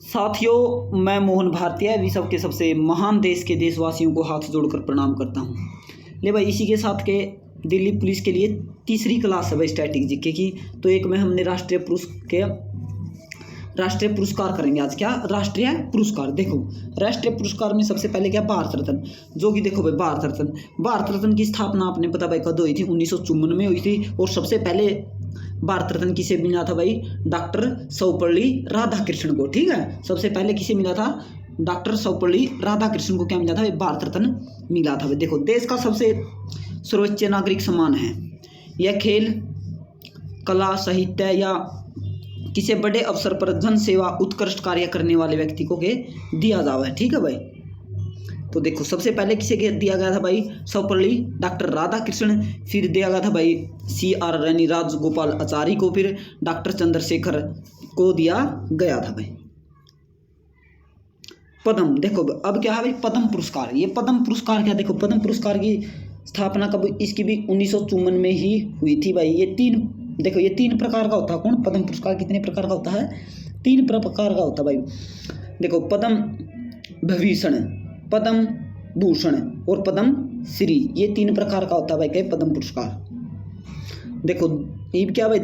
साथियों, मैं मोहन भारतीय विश्व के सबसे महान देश के देशवासियों को हाथ जोड़कर प्रणाम करता हूँ। ले भाई, इसी के साथ के दिल्ली पुलिस के लिए तीसरी क्लास है भाई स्टैटिक जीके की। तो एक में हमने राष्ट्रीय पुरस्कार करेंगे आज। क्या राष्ट्रीय पुरस्कार? देखो, राष्ट्रीय पुरस्कार में सबसे पहले क्या, भारत रत्न, जो कि देखो भाई भारत रत्न की स्थापना आपने पता भाई कब हुई थी? 1954 में हुई थी। और सबसे पहले भारत रत्न किसे मिला था भाई? डॉक्टर सर्वपल्ली राधाकृष्णन को। ठीक है, सबसे पहले किसे मिला था? डॉक्टर सर्वपल्ली राधाकृष्णन को क्या मिला था भाई? भारत रत्न मिला था भाई। देखो, देश का सबसे सर्वोच्च नागरिक सम्मान है यह। खेल, कला, साहित्य या किसी बड़े अवसर पर जन सेवा उत्कृष्ट कार्य करने वाले व्यक्ति को के दिया जावा है। ठीक है भाई। तो देखो, सबसे पहले किसे दिया गया था भाई? सर्वपल्ली डॉक्टर राधाकृष्णन। फिर दिया गया था भाई CR रानी राजगोपाल आचार्य को। फिर डॉक्टर चंद्रशेखर को दिया गया था भाई। पद्म, देखो अब क्या है भाई? पद्म पुरस्कार। ये पद्म पुरस्कार क्या? देखो, पद्म पुरस्कार की स्थापना कब? इसकी भी 1954 में ही हुई थी भाई। ये तीन प्रकार का होता है। कौन? पद्म पुरस्कार कितने प्रकार का होता है? 3 प्रकार का होता है भाई। देखो, पद्म विभूषण, पद्म भूषण और पद्म श्री, ये 3 प्रकार का होता है भाई क्या? पद्म पुरस्कार। देखो, ये क्या भाई?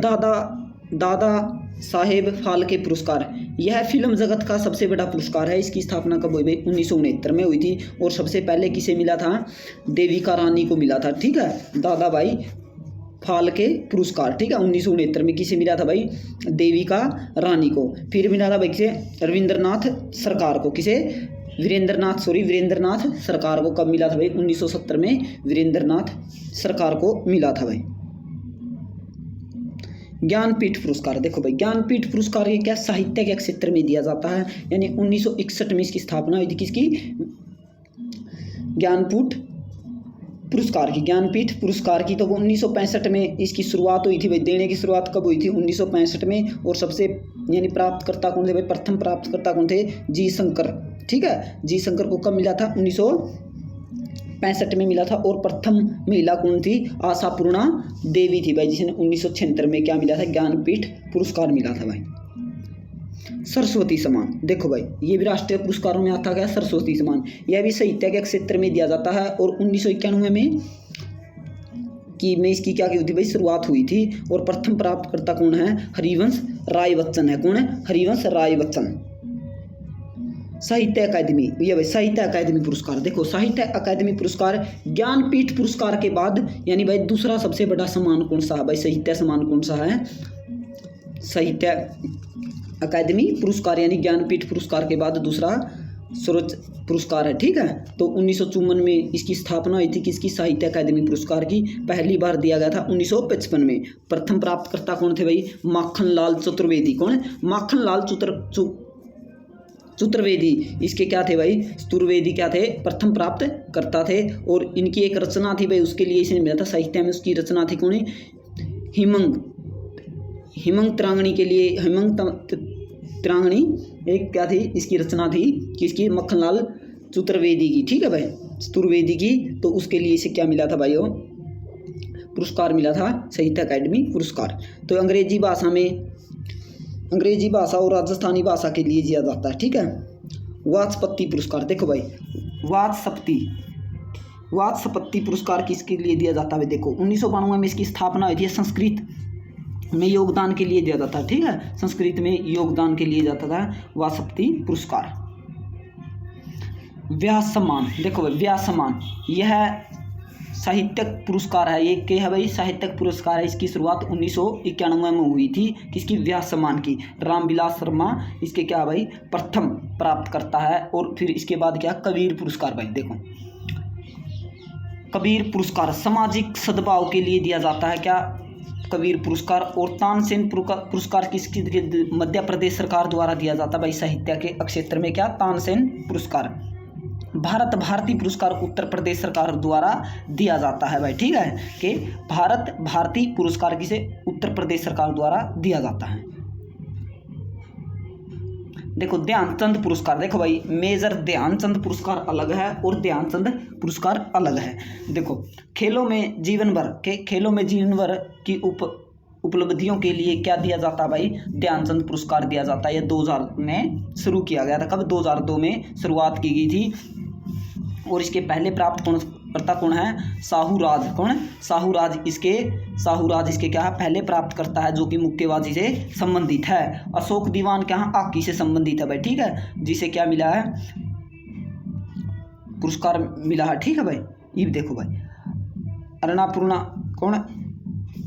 दादा साहेब फाल्के पुरस्कार, यह फिल्म जगत का सबसे बड़ा पुरस्कार है। इसकी स्थापना कब हुई भाई? 1969 में हुई थी। और सबसे पहले किसे मिला था? देविका रानी को मिला था। ठीक है, दादा भाई फाल्के पुरस्कार। ठीक है, 1969 में किसे मिला था भाई? देविका रानी को। फिर मिला था भाई किसे? वीरेंद्रनाथ सरकार को। किसे? वीरेंद्रनाथ सरकार को। कब मिला था भाई? 1970 में वीरेंद्रनाथ सरकार को मिला था भाई। ज्ञानपीठ पुरस्कार, देखो भाई, ज्ञानपीठ पुरस्कार ये क्या? साहित्य के क्षेत्र में दिया जाता है। यानी 1961 में इसकी स्थापना हुई थी। किसकी? ज्ञानपीठ पुरस्कार की। ज्ञानपीठ पुरस्कार की तो 1965 में इसकी शुरुआत हुई थी भाई। देने की शुरुआत कब हुई थी? 1965 में। और सबसे यानी प्राप्तकर्ता कौन थे भाई? प्रथम प्राप्तकर्ता कौन थे? जी शंकर। ठीक है, जी शंकर को कब मिला था? 1965 में मिला था। और प्रथम महिला कौन थी? आशापूर्णा देवी थी भाई, जिसने 1976 में क्या मिला था? ज्ञानपीठ पुरस्कार मिला था भाई। सरस्वती सम्मान, देखो भाई, ये भी राष्ट्रीय पुरस्कारों में आता है। सरस्वती सम्मान यह भी साहित्य के क्षेत्र में दिया जाता है। और 1991 में इसकी क्या की हुई थी भाई? शुरुआत हुई थी। और प्रथम प्राप्तकर्ता कौन है? हरिवंश राय बच्चन है। कौन है? हरिवंश राय बच्चन। साहित्य अकादमी, ये भाई साहित्य अकादमी पुरस्कार। देखो, साहित्य अकादमी पुरस्कार ज्ञानपीठ पुरस्कार के बाद यानी भाई दूसरा सबसे बड़ा सम्मान कौन सा है भाई? साहित्य सम्मान कौन सा है? साहित्य अकादमी पुरस्कार, यानी ज्ञानपीठ पुरस्कार के बाद दूसरा सर्वोच्च पुरस्कार है। ठीक है, तो 1954 में इसकी स्थापना हुई थी। किसकी? साहित्य अकादमी पुरस्कार की। पहली बार दिया गया था 1955 में। प्रथम प्राप्तकर्ता कौन थे भाई? माखनलाल चतुर्वेदी। कौन है? माखनलाल चतुर्वेदी इसके क्या थे भाई? चतुर्वेदी क्या थे? प्रथम प्राप्त करता थे। और इनकी एक रचना थी भाई, उसके लिए इसे मिला था साहित्य में। उसकी रचना थी कौन? हिमंग तरांगणी के लिए। हिमंग तरांगणी एक क्या थी? इसकी रचना थी किसकी? मक्खनलाल चतुर्वेदी की। ठीक है भाई, चतुर्वेदी की। तो उसके लिए इसे क्या मिला था भाई? वो पुरस्कार मिला था, साहित्य अकादमी पुरस्कार। तो अंग्रेजी भाषा और राजस्थानी भाषा के लिए दिया जाता है। ठीक है, वाचस्पति पुरस्कार, देखो भाई, वाचस्पति पुरस्कार किसके लिए दिया जाता है? देखो, 1992 में इसकी स्थापना हुई थी। संस्कृत में योगदान के लिए दिया जाता है। ठीक है, संस्कृत में योगदान के लिए जाता था वाचस्पति पुरस्कार। व्यास सम्मान, देखो भाई, व्यास सम्मान यह साहित्यक पुरस्कार है। ये क्या है भाई? साहित्यक पुरस्कार है। इसकी शुरुआत 1991 में हुई थी। किसकी? व्यास सम्मान की। रामविलास शर्मा इसके क्या भाई? प्रथम प्राप्त करता है। और फिर इसके बाद क्या? कबीर पुरस्कार भाई। देखो, कबीर पुरस्कार सामाजिक सद्भाव के लिए दिया जाता है। क्या? कबीर पुरस्कार। और तानसेन पुरस्कार किसकी? मध्य प्रदेश सरकार द्वारा दिया जाता है भाई, साहित्य के क्षेत्र में। क्या? तानसेन पुरस्कार। भारत भारती पुरस्कार उत्तर प्रदेश सरकार द्वारा दिया जाता है भाई। ठीक है, कि भारत भारती पुरस्कार किसे? उत्तर प्रदेश सरकार द्वारा दिया जाता है। देखो, ध्यानचंद पुरस्कार, देखो भाई, मेजर ध्यानचंद पुरस्कार अलग है और ध्यानचंद पुरस्कार अलग है। देखो, खेलों में जीवन भर की उपलब्धियों के लिए क्या दिया जाता है भाई, ध्यानचंद पुरस्कार दिया जाता है। यह 2000 में शुरू किया गया था। कब, 2002 में शुरुआत की गई थी। और इसके पहले प्राप्त करता कौन है, साहूराज। कौन है, साहूराज। साहूराज इसके क्या है, पहले प्राप्त करता है, जो कि मुक्केबाजी से संबंधित है। अशोक दीवान क्या है, हॉकी से संबंधित है भाई, ठीक है, जिसे क्या मिला है, पुरस्कार मिला है, ठीक है भाई। ये देखो भाई, अर्णापूर्णा कौन,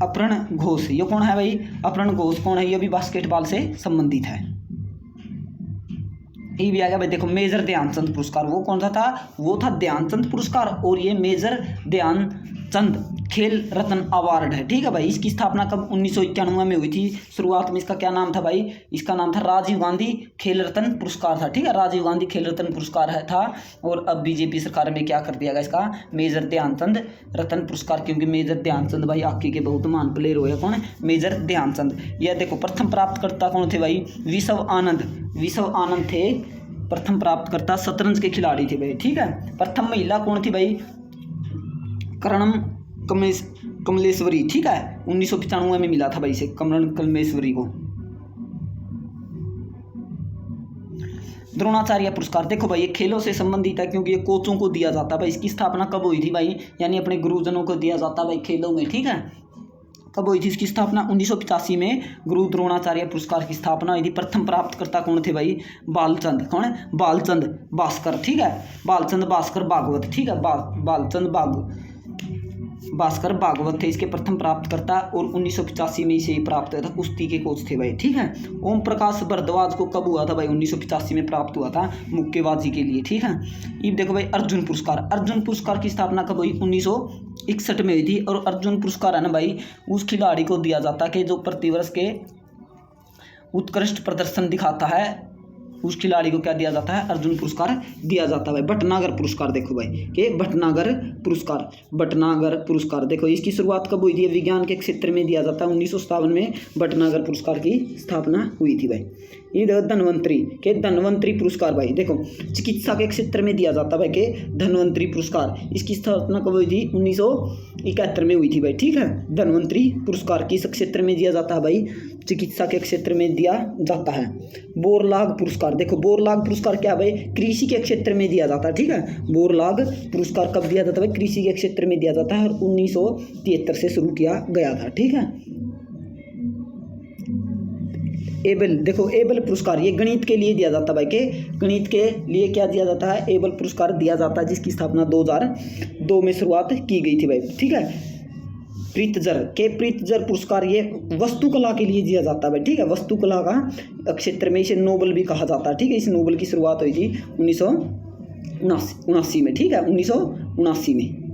अपहरण घोष, ये कौन है भाई, अपहरण घोष कौन है, ये भी बास्केटबॉल से संबंधित है। ये भी आ गया भाई, देखो मेजर ध्यानचंद पुरस्कार, वो कौन सा था, वो था ध्यानचंद पुरस्कार, और ये मेजर ध्यानचंद खेल रत्न अवार्ड है, ठीक है भाई। इसकी स्थापना कब, 1991 में हुई थी। शुरुआत में इसका क्या नाम था भाई, इसका नाम था राजीव गांधी खेल रत्न पुरस्कार था, ठीक है, राजीव गांधी खेल रत्न पुरस्कार है था। और अब बीजेपी सरकार में क्या कर दिया गया, इसका मेजर ध्यानचंद रत्न पुरस्कार, क्योंकि मेजर ध्यानचंद भाई हॉकी के बहुत महान प्लेयर हुए, कौन है, मेजर ध्यानचंद। यह देखो प्रथम प्राप्तकर्ता कौन थे भाई, विश्व आनंद थे प्रथम प्राप्तकर्ता, शतरंज के खिलाड़ी थे भाई, ठीक है। प्रथम महिला कौन थी भाई, कर्णम कमलेश्वरी, ठीक है, 1995 में मिला था भाई इसे, कर्णम कमलेश्वरी को। द्रोणाचार्य पुरस्कार, देखो भाई ये खेलों से संबंधित है, क्योंकि ये कोचों को दिया जाता है भाई। इसकी स्थापना कब हुई थी भाई, यानी अपने गुरुजनों को दिया जाता है भाई खेलों में, ठीक है। कब हुई थी इसकी स्थापना, 1985 में गुरु द्रोणाचार्य पुरस्कार की स्थापना हुई थी। प्रथम प्राप्तकर्ता कौन थे भाई, बालचंद, कौन है, बालचंद भास्कर, ठीक है, बालचंद भास्कर भागवत, ठीक है, बालचंद भास्कर भागवत थे इसके प्रथम प्राप्तकर्ता, और 1985 में इसे प्राप्त हुआ था, कुश्ती के कोच थे भाई, ठीक है। ओम प्रकाश भारद्वाज को कब हुआ था भाई, 1985 में प्राप्त हुआ था, मुक्केबाजी के लिए, ठीक है। ये देखो भाई अर्जुन पुरस्कार की स्थापना कब हुई, 1961 में हुई थी। और अर्जुन पुरस्कार है ना भाई, उस खिलाड़ी को दिया जाता है कि जो प्रतिवर्ष के उत्कृष्ट प्रदर्शन दिखाता है, उस खिलाड़ी को क्या दिया जाता है, अर्जुन पुरस्कार दिया जाता है भाई। भटनागर पुरस्कार, देखो भाई कि भटनागर पुरस्कार देखो इसकी शुरुआत कब हुई थी, विज्ञान के क्षेत्र में दिया जाता है। 1957 में भटनागर पुरस्कार की स्थापना हुई थी भाई। ये देखो धन्वंतरी पुरस्कार भाई, देखो चिकित्सा के क्षेत्र में दिया जाता है भाई कि धन्वंतरी पुरस्कार, इसकी स्थापना कब हुई थी, 1971 में हुई थी भाई, ठीक है। धन्वंतरी पुरस्कार किस क्षेत्र में दिया जाता है भाई, चिकित्सा के क्षेत्र में दिया जाता है। बोरलाग पुरस्कार, देखो बोरलाग पुरस्कार क्या भाई, कृषि के क्षेत्र में दिया जाता है, ठीक है। बोरलाग पुरस्कार कब दिया जाता है भाई, कृषि के क्षेत्र में दिया जाता है, और 1973 से शुरू किया गया था, ठीक है। एबल, देखो एबल पुरस्कार, ये गणित के लिए दिया जाता है भाई कि गणित के लिए क्या दिया जाता है, एबल पुरस्कार दिया जाता है, जिसकी स्थापना 2002 में शुरुआत की गई थी भाई, ठीक है। प्रीतजर पुरस्कार, ये वस्तुकला के लिए दिया जाता है भाई, ठीक है, वस्तुकला का क्षेत्र में इसे नोबल भी कहा जाता है, ठीक है। इस नोबल की शुरुआत हुई थी 1979 में, ठीक है, 1979 में।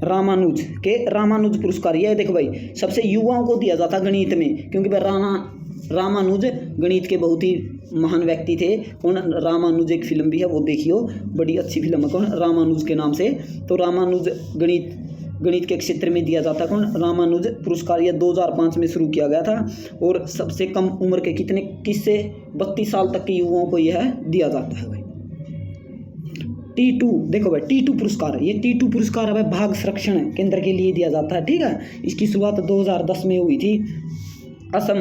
रामानुज पुरस्कार, ये देखो भाई सबसे युवाओं को दिया जाता गणित में, क्योंकि भाई रामानुज गणित के बहुत ही महान व्यक्ति थे। कौन, रामानुज एक फिल्म भी है, वो देखियो, बड़ी अच्छी फिल्म है, कौन, रामानुज के नाम से। तो रामानुज गणित के क्षेत्र में दिया जाता है, कौन, रामानुज पुरस्कार। यह 2005 में शुरू किया गया था, और सबसे कम उम्र के किससे 32 साल तक के युवाओं को यह दिया जाता है भाई। T2, देखो भाई T2 पुरस्कार, ये T2 पुरस्कार है भाई बाघ संरक्षण केंद्र के लिए दिया जाता है, ठीक है। इसकी शुरुआत 2010 में हुई थी। असम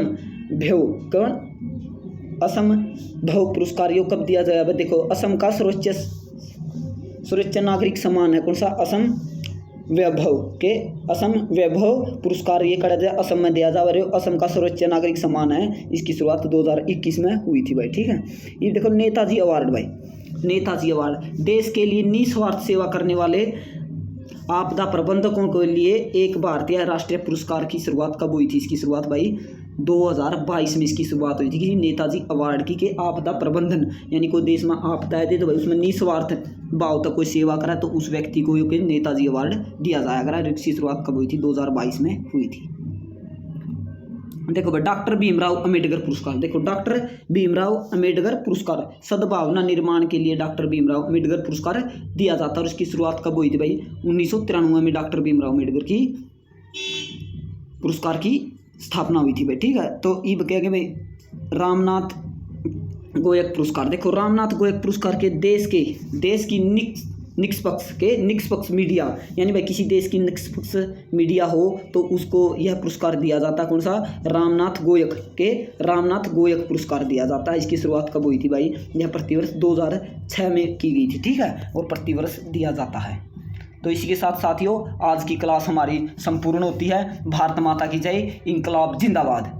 भव पुरस्कार, ये कब दिया जाएगा, देखो असम का सर्वोच्च नागरिक सम्मान है, कौन सा, असम वैभव पुरस्कार, ये कड़ा जाए असम में दिया जा रहा है, असम का सर्वोच्च नागरिक सम्मान है। इसकी शुरुआत 2021 में हुई थी भाई, ठीक है। ये देखो नेताजी अवार्ड भाई, नेताजी अवार्ड देश के लिए निस्वार्थ सेवा करने वाले आपदा प्रबंधकों के लिए एक भारतीय राष्ट्रीय पुरस्कार की शुरुआत कब हुई थी, इसकी शुरुआत भाई 2022 में इसकी शुरुआत हुई थी कि नेताजी अवार्ड की के आपदा प्रबंधन, यानी कोई देश में आपदा है तो भाई उसमें निस्वार्थ भाव तक कोई सेवा करा तो उस व्यक्ति को नेताजी अवार्ड दिया जाएगा। इसकी शुरुआत कब हुई थी, 2022 में हुई थी। देखो भाई डॉक्टर भीमराव अंबेडकर पुरस्कार, देखो डॉक्टर भीमराव अंबेडकर पुरस्कार सद्भावना निर्माण के लिए डॉक्टर भीमराव अंबेडकर पुरस्कार दिया जाता है। और इसकी शुरुआत कब हुई थी भाई, 1993 में डॉक्टर भीमराव अंबेडकर की पुरस्कार की स्थापना हुई थी भाई, ठीक है। तो ये क्या कि भाई रामनाथ गोयक पुरस्कार, देखो रामनाथ गोयक पुरस्कार के देश की निष्पक्ष मीडिया, यानी भाई किसी देश की निष्पक्ष मीडिया हो तो उसको यह पुरस्कार दिया जाता है। कौन सा? रामनाथ गोयक पुरस्कार दिया जाता है। इसकी शुरुआत कब हुई थी भाई? यह प्रतिवर्ष 2006 में की गई थी, ठीक है, और प्रतिवर्ष दिया जाता है। तो इसी के साथ साथियों आज की क्लास हमारी संपूर्ण होती है। भारत माता की जय, इंकलाब जिंदाबाद।